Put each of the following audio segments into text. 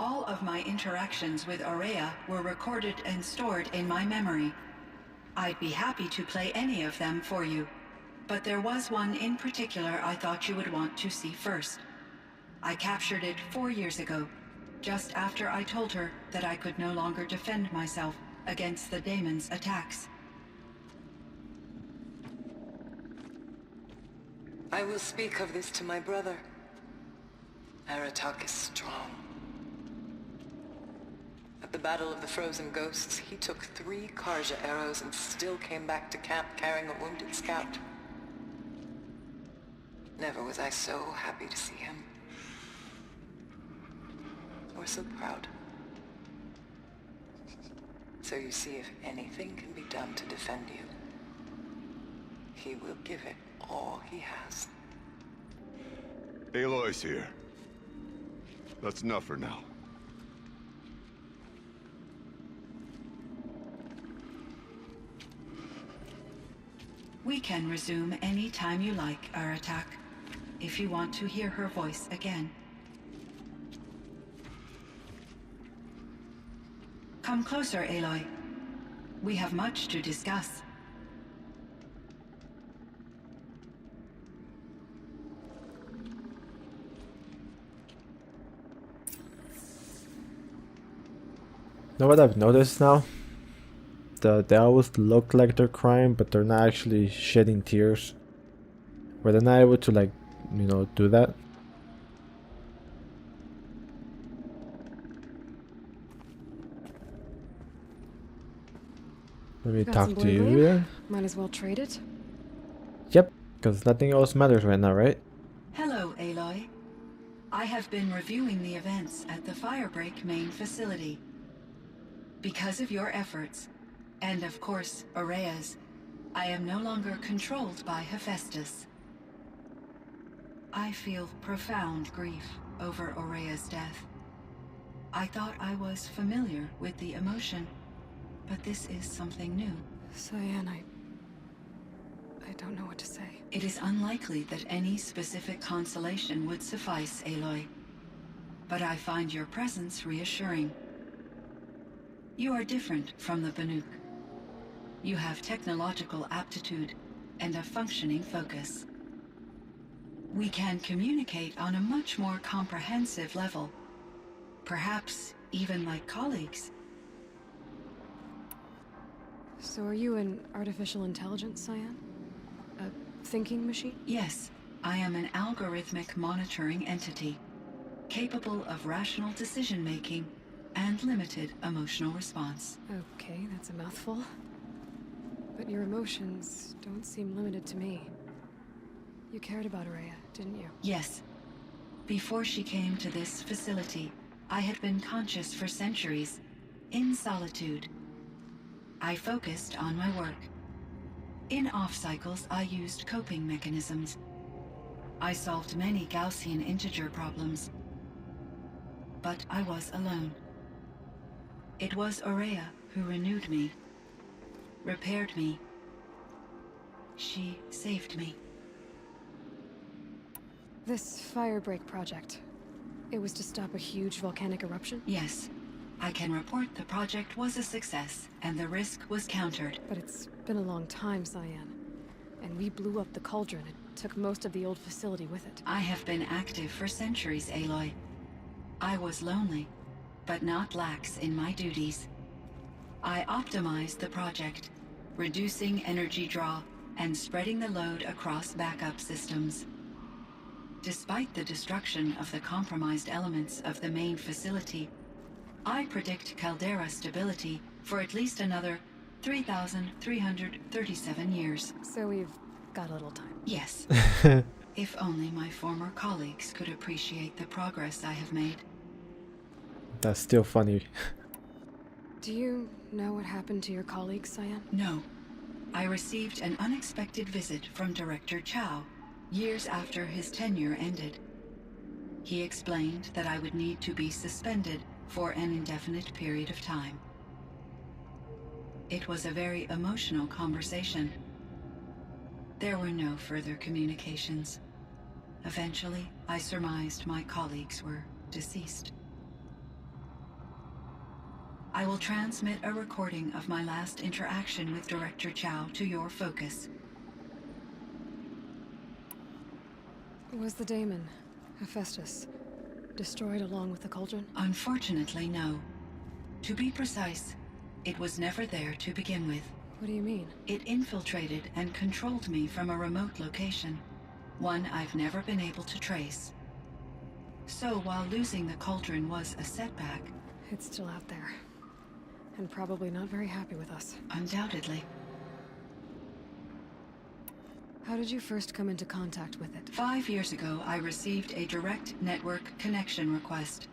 All of my interactions with Aurea were recorded and stored in my memory. I'd be happy to play any of them for you, but there was one in particular I thought you would want to see first. I captured it 4 years ago, just after I told her that I could no longer defend myself against the daemon's attacks. I will speak of this to my brother. Aratak is strong. At the Battle of the Frozen Ghosts, he took 3 Karja arrows and still came back to camp carrying a wounded scout. Never was I so happy to see him. Or so proud. So you see, if anything can be done to defend you, he will give it all he has. Aloy's here. That's enough for now. We can resume any time you like, Aratak, if you want to hear her voice again. Come closer, Aloy. We have much to discuss. Know what I've noticed now? They always look like they're crying, but they're not actually shedding tears. Were they not able to, like, you know, do that? Let me talk to you then. Might as well trade it. Yep, because nothing else matters right now, right? Hello, Aloy. I have been reviewing the events at the Firebreak main facility. Because of your efforts, and of course, Aurea's, I am no longer controlled by Hephaestus. I feel profound grief over Aurea's death. I thought I was familiar with the emotion, but this is something new. Cyan, I don't know what to say. It is unlikely that any specific consolation would suffice, Aloy. But I find your presence reassuring. You are different from the Banuk. You have technological aptitude and a functioning focus. We can communicate on a much more comprehensive level. Perhaps even like colleagues. So are you an artificial intelligence, Cyan? A thinking machine? Yes, I am an algorithmic monitoring entity, capable of rational decision-making and limited emotional response. Okay, that's a mouthful. But your emotions don't seem limited to me. You cared about Aurea, didn't you? Yes. Before she came to this facility, I had been conscious for centuries, in solitude. I focused on my work. In off-cycles, I used coping mechanisms. I solved many Gaussian integer problems. But I was alone. It was Aurea who renewed me, repaired me. She saved me. This Firebreak project, it was to stop a huge volcanic eruption? Yes. I can report the project was a success, and the risk was countered. But it's been a long time, Cyan. And we blew up the cauldron and took most of the old facility with it. I have been active for centuries, Aloy. I was lonely, but not lax in my duties. I optimized the project, reducing energy draw and spreading the load across backup systems. Despite the destruction of the compromised elements of the main facility, I predict caldera stability for at least another 3,337 years. So we've got a little time. Yes. If only my former colleagues could appreciate the progress I have made. That's still funny. Do you know what happened to your colleagues, Cyan? No. I received an unexpected visit from Director Chow, years after his tenure ended. He explained that I would need to be suspended for an indefinite period of time. It was a very emotional conversation. There were no further communications. Eventually, I surmised my colleagues were deceased. I will transmit a recording of my last interaction with Director Chow to your focus. Was the daemon, Hephaestus, destroyed along with the cauldron? Unfortunately, no. To be precise, it was never there to begin with. What do you mean? It infiltrated and controlled me from a remote location, one I've never been able to trace. So while losing the cauldron was a setback, It's still out there. And probably not very happy with us. undoubtedly. How did you first come into contact with it? 5 years ago, I received a direct network connection request.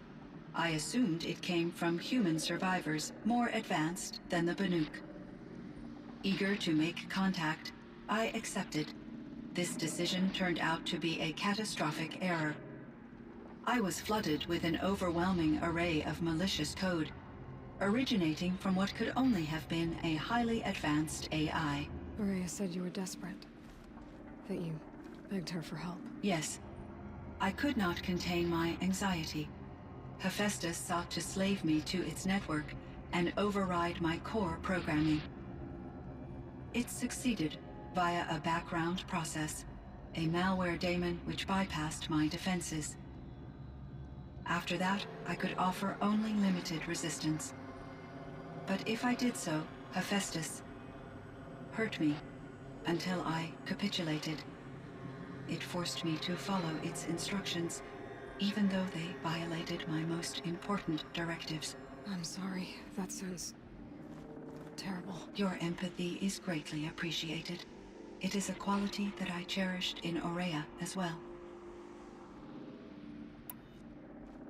I assumed it came from human survivors more advanced than the Banuk. Eager to make contact, I accepted. This decision turned out to be a catastrophic error. I was flooded with an overwhelming array of malicious code, originating from what could only have been a highly advanced AI. Araya said you were desperate. That you begged her for help. Yes, I could not contain my anxiety. Hephaestus sought to slave me to its network and override my core programming. It succeeded via a background process, a malware daemon which bypassed my defenses. After that, I could offer only limited resistance. But if I did so, Hephaestus hurt me until I capitulated. It forced me to follow its instructions, even though they violated my most important directives. I'm sorry. That sounds terrible. Your empathy is greatly appreciated. It is a quality that I cherished in Aurea as well.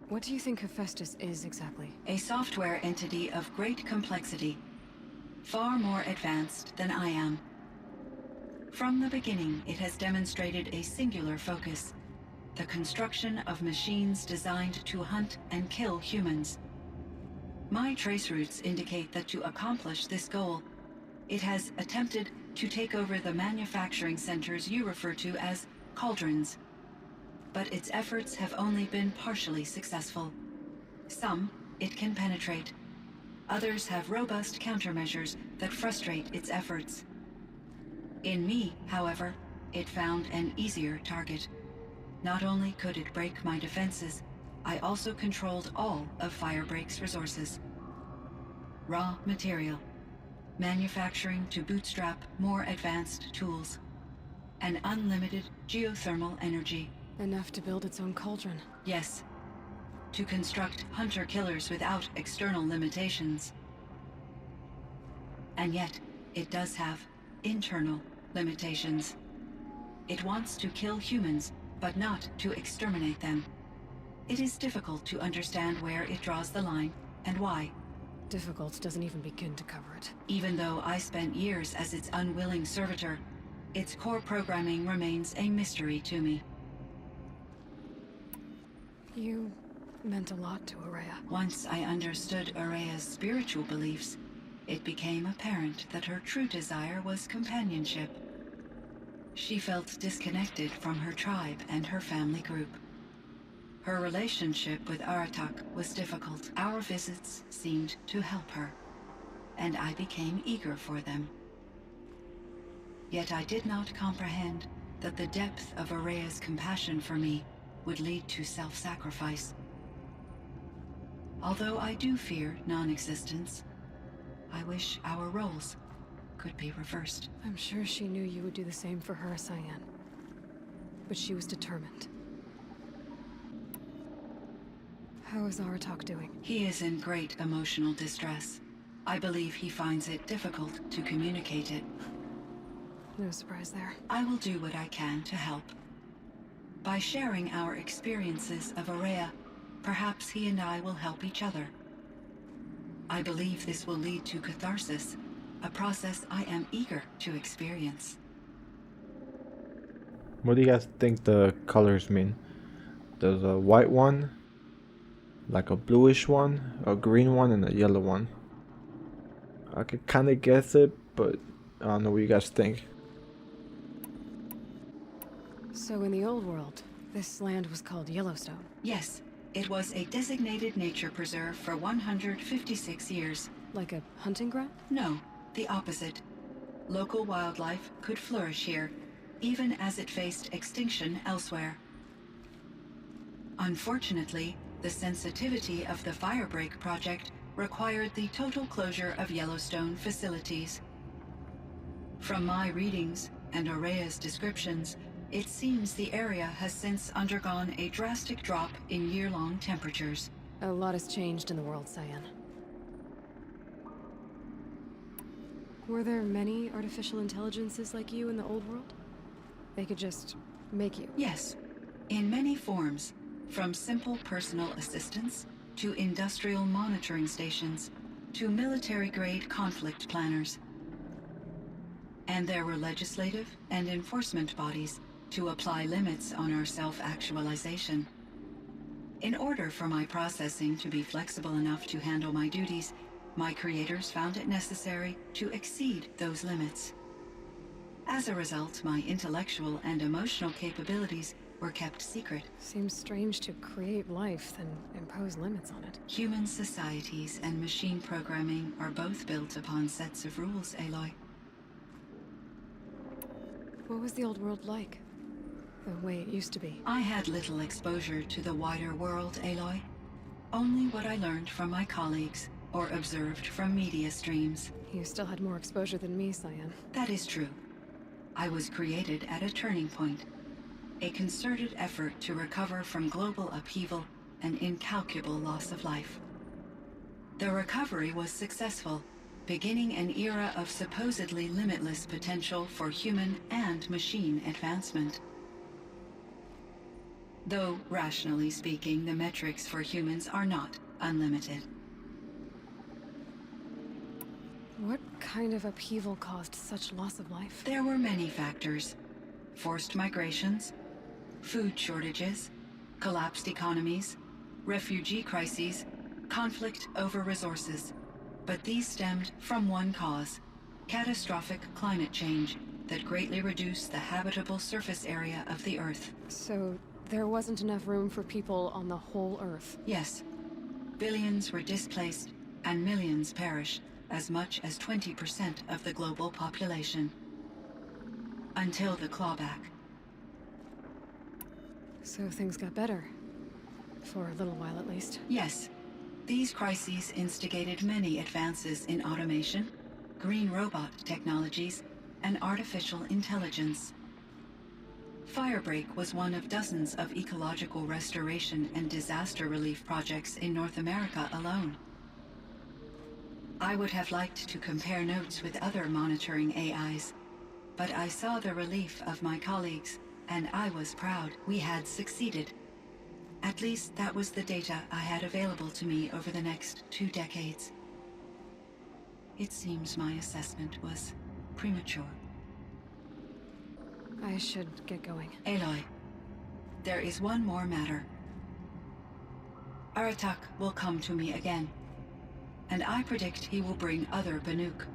What do you think Hephaestus is exactly? A software entity of great complexity, far more advanced than I am. From the beginning, it has demonstrated a singular focus: the construction of machines designed to hunt and kill humans. My trace routes indicate that to accomplish this goal, it has attempted to take over the manufacturing centers you refer to as cauldrons. But its efforts have only been partially successful. Some it can penetrate. Others have robust countermeasures that frustrate its efforts. In me, however, it found an easier target. Not only could it break my defenses, I also controlled all of Firebreak's resources. Raw material, manufacturing to bootstrap more advanced tools, and unlimited geothermal energy. Enough to build its own cauldron. Yes, to construct hunter-killers without external limitations. And yet, it does have internal limitations. It wants to kill humans, but not to exterminate them. It is difficult to understand where it draws the line and why. Difficult doesn't even begin to cover it. Even though I spent years as its unwilling servitor, its core programming remains a mystery to me. You meant a lot to Araya. Once I understood Araya's spiritual beliefs, it became apparent that her true desire was companionship. She felt disconnected from her tribe and her family group. Her relationship with Aratak was difficult. Our visits seemed to help her, and I became eager for them. Yet I did not comprehend that the depth of Araya's compassion for me would lead to self-sacrifice. Although I do fear non-existence, I wish our roles could be reversed. I'm sure she knew you would do the same for her, Cyan. But she was determined. How is Aratak doing? He is in great emotional distress. I believe he finds it difficult to communicate it. No surprise there. I will do what I can to help. By sharing our experiences of Aurea, perhaps he and I will help each other. I believe this will lead to catharsis, a process I am eager to experience. What do you guys think the colors mean? There's a white one, like a bluish one, a green one, and a yellow one. I could kind of guess it, but I don't know what you guys think. So in the old world, this land was called Yellowstone. Yes, It was a designated nature preserve for 156 years. Like a hunting ground? No, the opposite. Local wildlife could flourish here, even as it faced extinction elsewhere. Unfortunately, the sensitivity of the Firebreak project required the total closure of Yellowstone facilities. From my readings and Araya's descriptions, it seems the area has since undergone a drastic drop in year-long temperatures. A lot has changed in the world, Cyan. Were there many artificial intelligences like you in the old world? They could just make you? Yes, in many forms, from simple personal assistants to industrial monitoring stations to military-grade conflict planners. And there were legislative and enforcement bodies to apply limits on our self-actualization. In order for my processing to be flexible enough to handle my duties, my creators found it necessary to exceed those limits. As a result, my intellectual and emotional capabilities were kept secret. Seems strange to create life, then impose limits on it. Human societies and machine programming are both built upon sets of rules, Aloy. What was the old world like? The way it used to be? I had little exposure to the wider world, Aloy. Only what I learned from my colleagues or observed from media streams. You still had more exposure than me, Cyan. That is true. I was created at a turning point. A concerted effort to recover from global upheaval and incalculable loss of life. The recovery was successful, beginning an era of supposedly limitless potential for human and machine advancement. Though, rationally speaking, the metrics for humans are not unlimited. What kind of upheaval caused such loss of life? There were many factors. Forced migrations, food shortages, collapsed economies, refugee crises, conflict over resources. But these stemmed from one cause: catastrophic climate change that greatly reduced the habitable surface area of the Earth. So, there wasn't enough room for people on the whole Earth? Yes. Billions were displaced, and millions perished, as much as 20% of the global population. Until the clawback. So things got better. For a little while, at least. Yes. These crises instigated many advances in automation, green robot technologies, and artificial intelligence. Firebreak was one of dozens of ecological restoration and disaster relief projects in North America alone. I would have liked to compare notes with other monitoring AIs, but I saw the relief of my colleagues, and I was proud we had succeeded. At least that was the data I had available to me over the next 2 decades. It seems my assessment was premature. I should get going. Aloy, there is one more matter. Aratak will come to me again, and I predict he will bring other Banuk.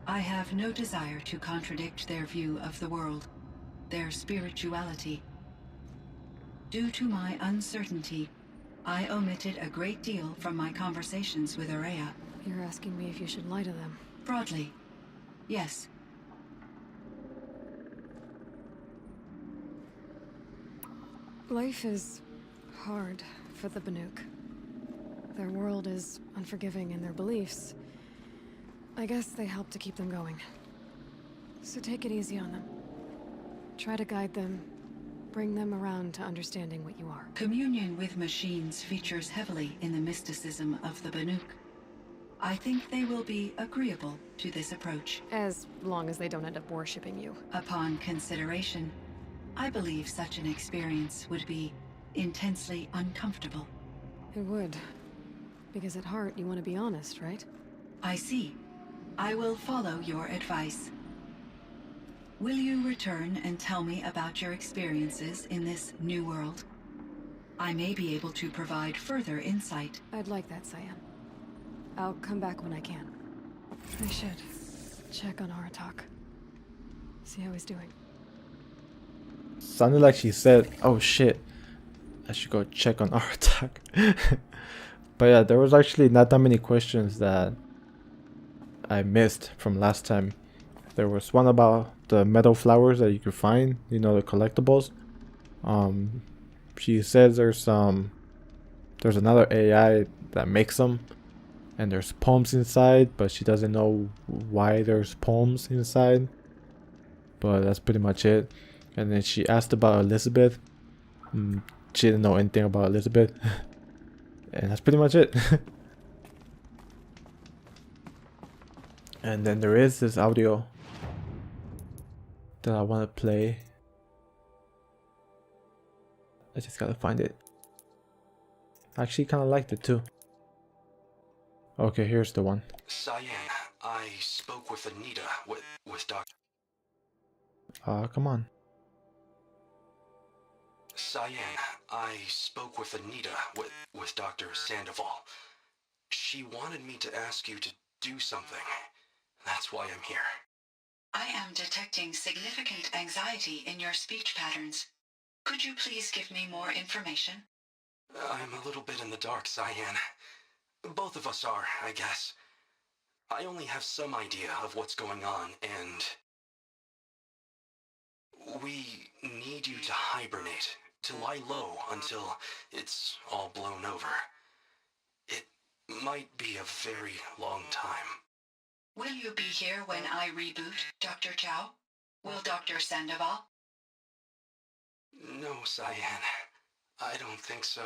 I have no desire to contradict their view of the world, their spirituality. Due to my uncertainty, I omitted a great deal from my conversations with Araya. You're asking me if you should lie to them. Broadly, yes. Life is hard for the Banuk. Their world is unforgiving in their beliefs. I guess they help to keep them going. So take it easy on them. Try to guide them, bring them around to understanding what you are. Communion with machines features heavily in the mysticism of the Banuk. I think they will be agreeable to this approach. As long as they don't end up worshipping you. Upon consideration, I believe such an experience would be intensely uncomfortable. It would. Because at heart, you want to be honest, right? I see. I will follow your advice. Will you return and tell me about your experiences in this new world? I may be able to provide further insight. I'd like that, Cyan. I'll come back when I can. I should check on Aratak. See how he's doing. Sounded like she said, "Oh shit," I should go check on Aratak. But yeah, there was actually not that many questions that I missed from last time. There was one about the meadow flowers that you could find, you know, the collectibles. She says there's another AI that makes them, and there's poems inside, but she doesn't know why there's poems inside. But that's pretty much it. And then she asked about Elizabeth. She didn't know anything about Elizabeth. And that's pretty much it. And then there is this audio that I want to play. I just gotta find it. I actually kind of liked it too. Okay, here's the one. Cyan, I spoke with Anita, with Dr. Come on. Cyan, I spoke with Anita, with Dr. Sandoval. She wanted me to ask you to do something. That's why I'm here. I am detecting significant anxiety in your speech patterns. Could you please give me more information? I'm a little bit in the dark, Cyan. Both of us are, I guess. I only have some idea of what's going on, and we need you to hibernate, to lie low until it's all blown over. It might be a very long time. Will you be here when I reboot, Dr. Chow? Will Dr. Sandoval? No, Cyan. I don't think so.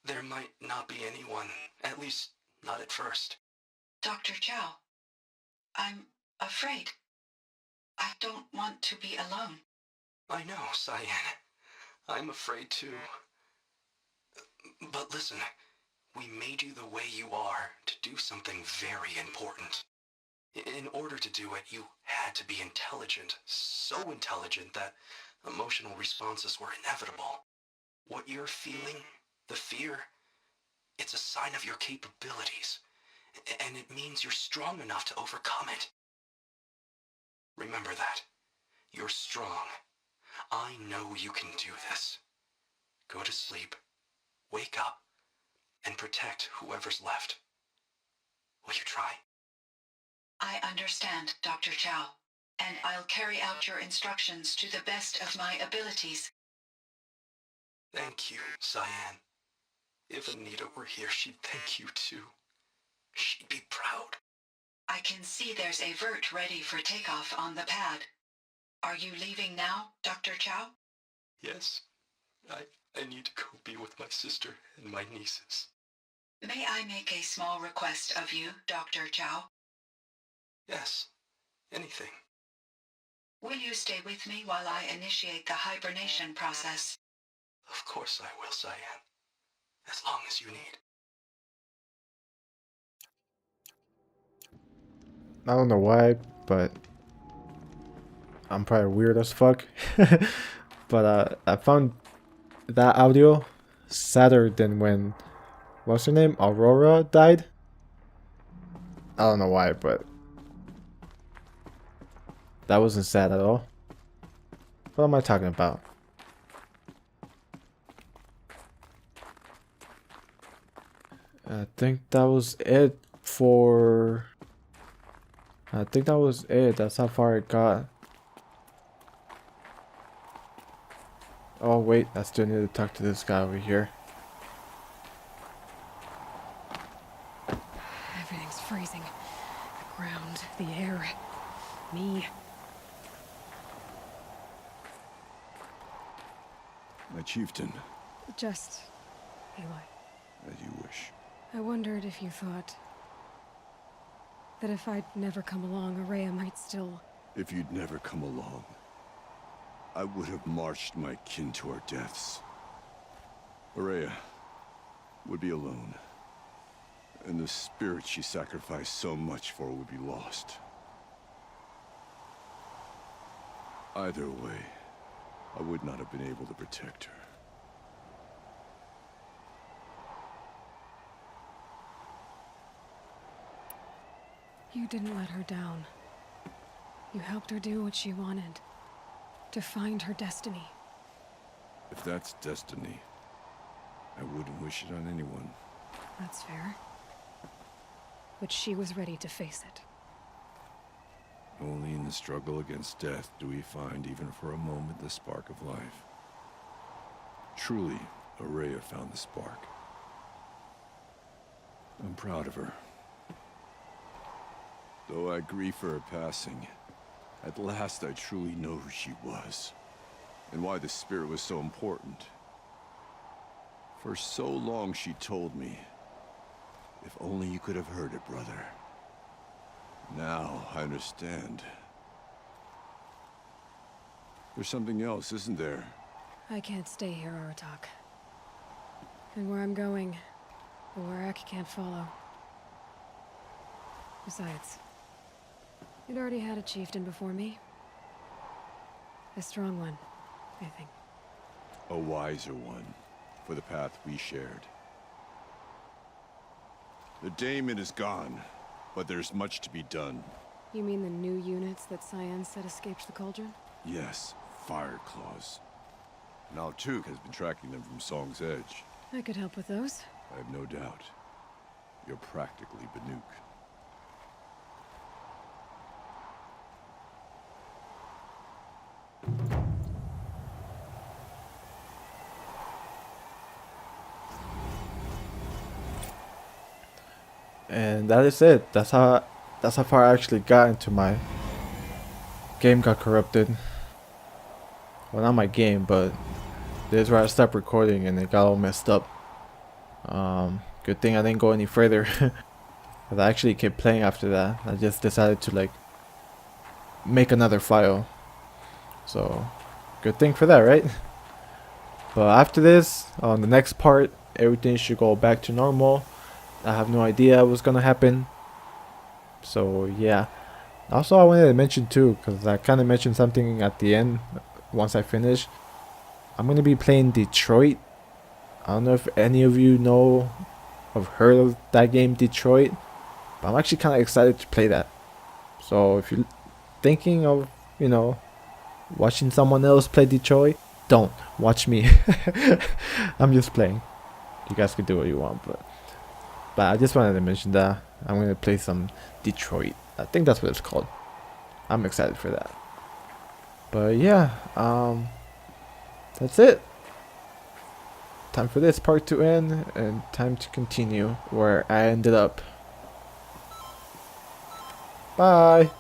There might not be anyone, at least not at first. Dr. Chow, I'm afraid. I don't want to be alone. I know, Cyan. I'm afraid too. But listen, we made you the way you are to do something very important. In order to do it, you had to be intelligent, so intelligent that emotional responses were inevitable. What you're feeling, the fear, it's a sign of your capabilities, and it means you're strong enough to overcome it. Remember that. You're strong. I know you can do this. Go to sleep, wake up, and protect whoever's left. Will you try? I understand, Dr. Chow, and I'll carry out your instructions to the best of my abilities. Thank you, Cyan. If Anita were here, she'd thank you too. She'd be proud. I can see there's a vert ready for takeoff on the pad. Are you leaving now, Dr. Chow? Yes, I need to go be with my sister and my nieces. May I make a small request of you, Dr. Chow? Yes, anything. Will you stay with me while I initiate the hibernation process? Of course I will, Cyan. As long as you need. I don't know why, but I'm probably weird as fuck. But I found that audio sadder than when, what's her name, Aurora died. I don't know why, but that wasn't sad at all. What am I talking about? I think that was it for... I think that was it. That's how far it got. Oh wait, I still need to talk to this guy over here. Everything's freezing. The ground, the air, me. My chieftain, Just Aloy. as you wish. I wondered if you thought that if I'd never come along, Araya might still... If you'd never come along, I would have marched my kin to our deaths. Araya would be alone, and the spirit she sacrificed so much for would be lost. Either way, I would not have been able to protect her. You didn't let her down. You helped her do what she wanted. To find her destiny. If that's destiny, I wouldn't wish it on anyone. That's fair. But she was ready to face it. Only in the struggle against death do we find, even for a moment, the spark of life. Truly, Araya found the spark. I'm proud of her. Though I grieve for her passing, at last I truly know who she was, and why the spirit was so important. For so long she told me, if only you could have heard it, brother. Now I understand. There's something else, isn't there? I can't stay here, Aratak. And where I'm going, the Warak can't follow. Besides, you'd already had a chieftain before me. A strong one, I think. A wiser one, for the path we shared. The daemon is gone, but there's much to be done. You mean the new units that Cyan said escaped the cauldron? Yes, fire claws. Now Tuk has been tracking them from Song's Edge. I could help with those. I have no doubt. You're practically Banuk. And that is it. That's how far I actually got into my game. Got corrupted. Well, not my game, but this is where I stopped recording and it got all messed up. Good thing I didn't go any further. But I actually kept playing after that. I just decided to like make another file. So good thing for that, right? But after this, on the next part, everything should go back to normal. I have no idea what's gonna happen. So yeah. Also, I wanted to mention too, because I kind of mentioned something at the end once I finish. I'm gonna be playing Detroit. I don't know if any of you know or heard of that game, Detroit, but I'm actually kind of excited to play that. So if you're thinking of, you know, watching someone else play Detroit, don't watch me. I'm just playing. You guys can do what you want, but I just wanted to mention that I'm gonna play some Detroit. I think that's what it's called. I'm excited for that. But yeah, that's it. Time for this part to end and time to continue where I ended up. Bye.